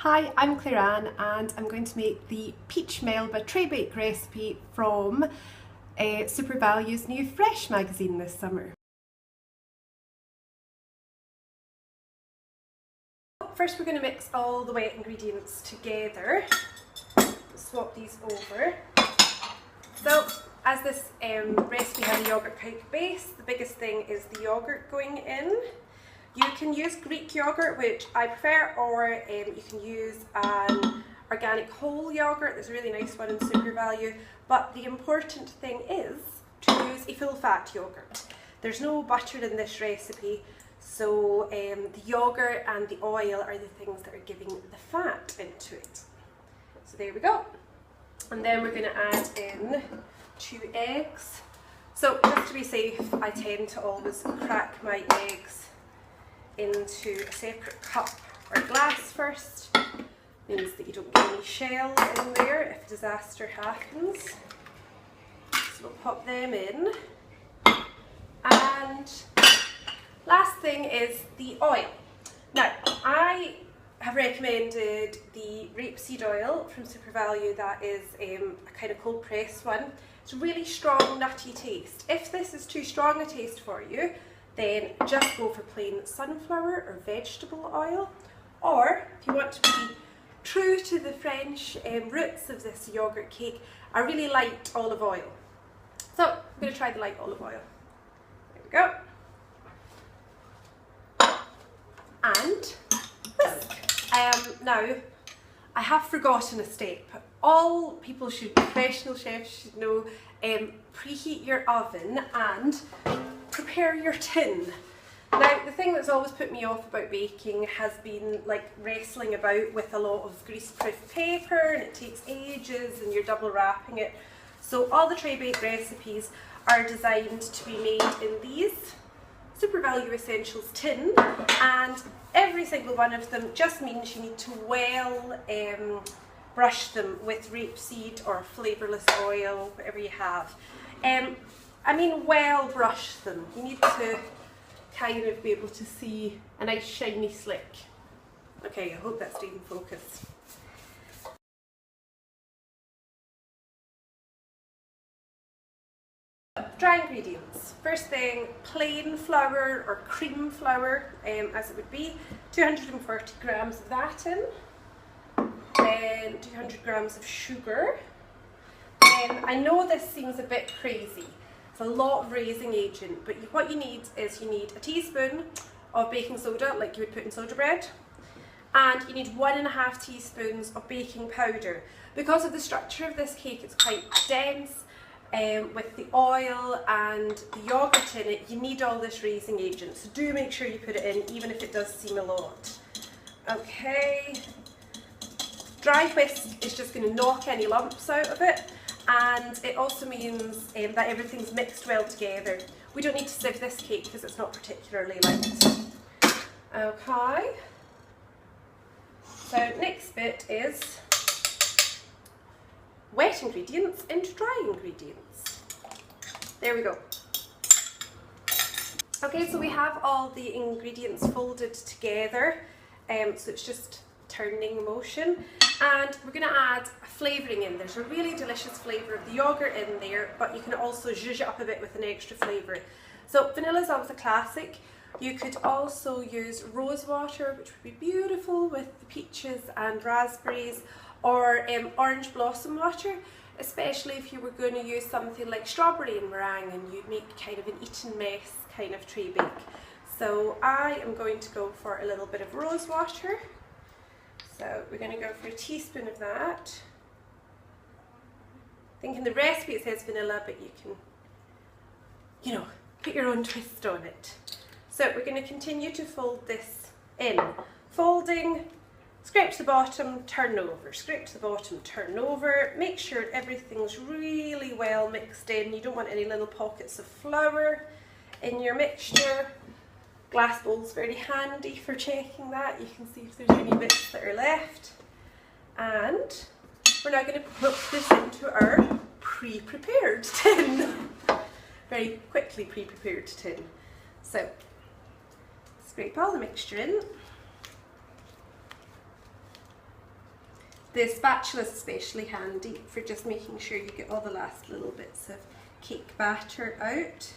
Hi, I'm Claire-Anne and I'm going to make the Peach Melba tray bake recipe from Super Value's new Fresh magazine this summer. First we're going to mix all the wet ingredients together. Swap these over. So as this recipe has a yogurt cake base, the biggest thing is the yogurt going in. You can use Greek yogurt, which I prefer, or you can use an organic whole yogurt. There's a really nice one in Super Value. But the important thing is to use a full fat yogurt. There's no butter in this recipe, so the yogurt and the oil are the things that are giving the fat into it. So there we go. And then we're going to add in 2 eggs. So just to be safe, I tend to always crack my eggs into a separate cup or glass first. Means that you don't get any shells in there if a disaster happens. So we'll pop them in. And last thing is the oil. Now, I have recommended the rapeseed oil from Super Value. That is a kind of cold press one. It's a really strong nutty taste. If this is too strong a taste for you, then just go for plain sunflower or vegetable oil. Or if you want to be true to the French roots of this yogurt cake, a really light olive oil. So I'm going to try the light olive oil. There we go. And whisk. Now, I have forgotten a step. All people should, professional chefs should know, preheat your oven and prepare your tin. Now, the thing that's always put me off about baking has been like wrestling about with a lot of greaseproof paper, and it takes ages and you're double wrapping it. So all the tray bake recipes are designed to be made in these Super Value Essentials tin, and every single one of them just means you need to well brush them with rapeseed or flavourless oil, whatever you have. I mean, well brush them. You need to kind of be able to see a nice shiny slick. Okay, I hope that's staying focused. Dry ingredients. First thing, plain flour or cream flour, as it would be. 240 grams of that in. Then 200 grams of sugar. Then I know this seems a bit crazy. It's a lot of raising agent, but what you need is a teaspoon of baking soda, like you would put in soda bread, and you need 1.5 teaspoons of baking powder. Because of the structure of this cake, it's quite dense, with the oil and the yogurt in it, you need all this raising agent, so do make sure you put it in, even if it does seem a lot. Okay, dry whisk is just going to knock any lumps out of it. And it also means that everything's mixed well together. We don't need to sieve this cake because it's not particularly light. Okay. So next bit is wet ingredients into dry ingredients. There we go. Okay, so we have all the ingredients folded together. So it's just turning motion. And we're going to add flavouring in. There's a really delicious flavour of the yogurt in there, but you can also zhuzh it up a bit with an extra flavour. So vanilla is always a classic. You could also use rose water, which would be beautiful with the peaches and raspberries, or orange blossom water, especially if you were going to use something like strawberry and meringue and you'd make kind of an eaten mess kind of tray bake. So I am going to go for a little bit of rose water. So we're going to go for a teaspoon of that. I think in the recipe it says vanilla, but you can, you know, put your own twist on it. So we're going to continue to fold this in. Folding, scrape to the bottom, turn over, scrape to the bottom, turn over. Make sure everything's really well mixed in. You don't want any little pockets of flour in your mixture. Glass bowl's very handy for checking that. You can see if there's any bits that are left. And we're now going to put this into our pre-prepared tin. Very quickly pre-prepared tin. So, scrape all the mixture in. The spatula is especially handy for just making sure you get all the last little bits of cake batter out.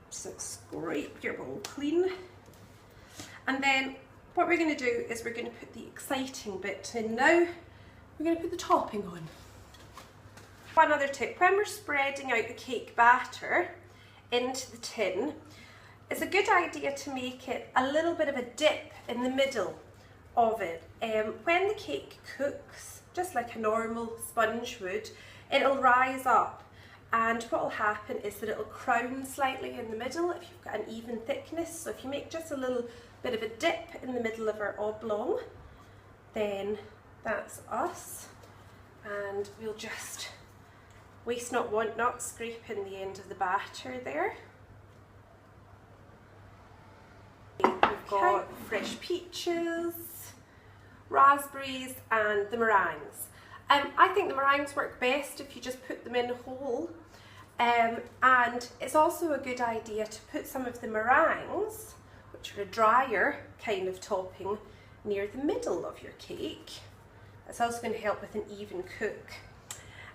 So scrape your bowl clean. And then what we're going to do is we're going to put the exciting bit in now. We're going to put the topping on. One other tip, when we're spreading out the cake batter into the tin, it's a good idea to make it a little bit of a dip in the middle of it. When the cake cooks, just like a normal sponge would, it'll rise up, and what will happen is that it'll crown slightly in the middle if you've got an even thickness. So if you make just a little bit of a dip in the middle of our oblong, then that's us. And we'll just waste not, want not, scrape in the end of the batter there. We've got fresh peaches, raspberries and the meringues. I think the meringues work best if you just put them in whole, and it's also a good idea to put some of the meringues, which are a drier kind of topping, near the middle of your cake. That's also going to help with an even cook.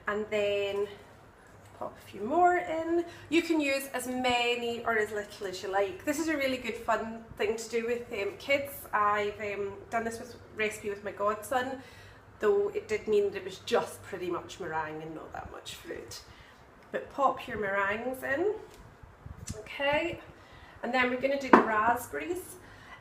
And then pop a few more in. You can use as many or as little as you like. This is a really good fun thing to do with kids. I've done this recipe with my godson, though it did mean that it was just pretty much meringue and not that much fruit. But pop your meringues in. Okay, and then we're going to do the raspberries.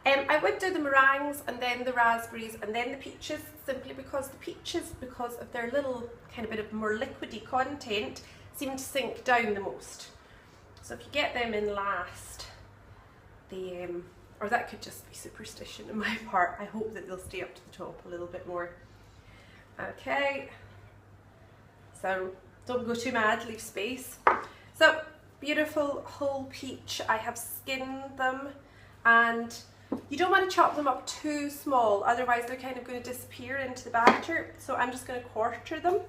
I would do the meringues and then the raspberries and then the peaches, simply because the peaches, because of their little kind of bit of more liquidy content, seem to sink down the most. So if you get them in last, or that could just be superstition on my part, I hope that they'll stay up to the top a little bit more. Okay, so don't go too mad, leave space. So beautiful whole peach, I have skinned them, and you don't want to chop them up too small, otherwise they're kind of going to disappear into the batter. So I'm just going to quarter them.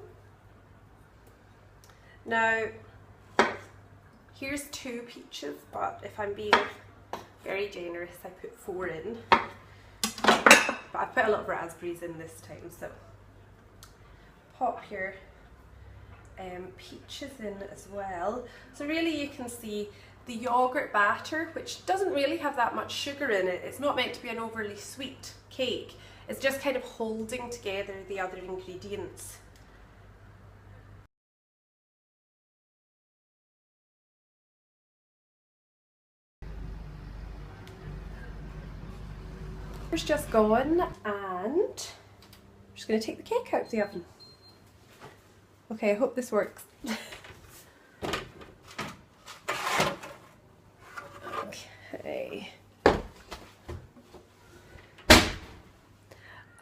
Now, here's 2 peaches, but if I'm being very generous, I put 4 in. But I put a lot of raspberries in this time, so pop your peaches in as well. So really you can see the yogurt batter, which doesn't really have that much sugar in it. It's not meant to be an overly sweet cake. It's just kind of holding together the other ingredients. It's just gone, and I'm just going to take the cake out of the oven. Okay, I hope this works. Okay.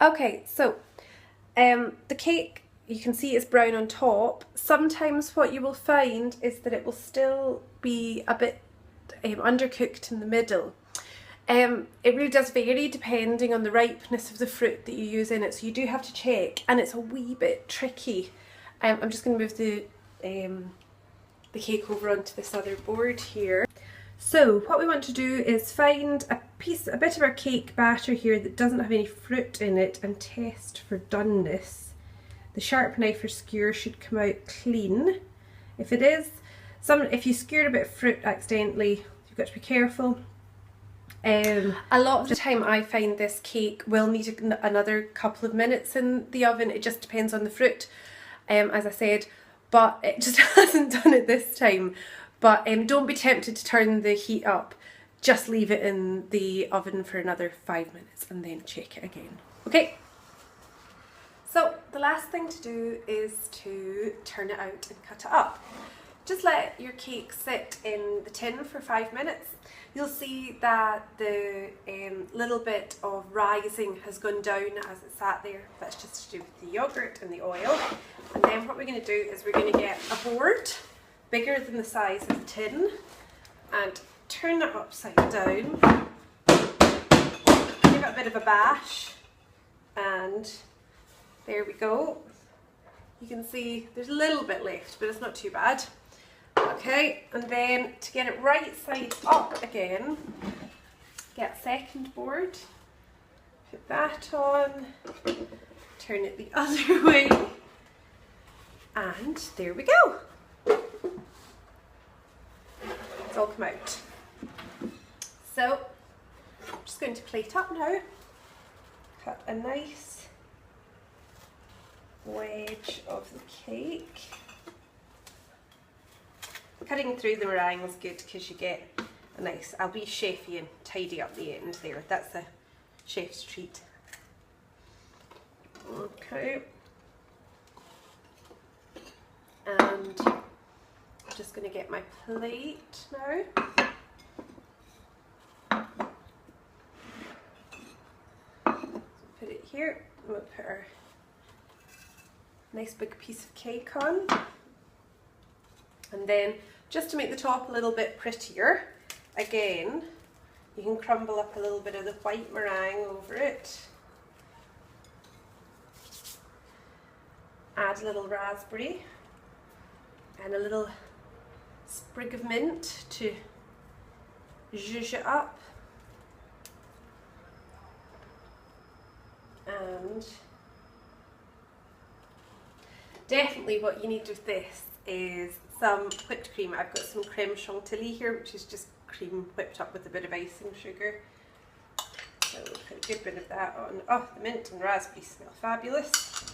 Okay, so the cake, you can see, is brown on top. Sometimes what you will find is that it will still be a bit undercooked in the middle. It really does vary depending on the ripeness of the fruit that you use in it, so you do have to check, and it's a wee bit tricky. I'm just going to move the cake over onto this other board here. So what we want to do is find a bit of our cake batter here that doesn't have any fruit in it and test for doneness. The sharp knife or skewer should come out clean. If it is, if you skewered a bit of fruit accidentally, you've got to be careful. A lot of the time I find this cake will need another couple of minutes in the oven. It just depends on the fruit, as I said, but it just hasn't done it this time. But don't be tempted to turn the heat up. Just leave it in the oven for another 5 minutes and then check it again. Okay, so the last thing to do is to turn it out and cut it up. Just let your cake sit in the tin for 5 minutes. You'll see that the little bit of rising has gone down as it sat there. That's just to do with the yogurt and the oil. And then what we're going to do is we're going to get a board bigger than the size of the tin and turn it upside down. Give it a bit of a bash, and there we go. You can see there's a little bit left, but it's not too bad. Okay, and then to get it right side up again, get second board. Put that on, turn it the other way, and there we go. It's all come out. So I'm just going to plate up now. Cut a nice wedge of the cake. Cutting through the meringue is good because you get a nice, I'll be chefy and tidy up the end there. That's a chef's treat. Okay. And I'm just going to get my plate now. Put it here, and we'll put our nice big piece of cake on. And then, just to make the top a little bit prettier, again, you can crumble up a little bit of the white meringue over it. Add a little raspberry and a little sprig of mint to zhuzh it up. And definitely what you need with this is some whipped cream. I've got some creme chantilly here, which is just cream whipped up with a bit of icing sugar. So we'll put a good bit of that on. Oh, the mint and raspberry smell fabulous.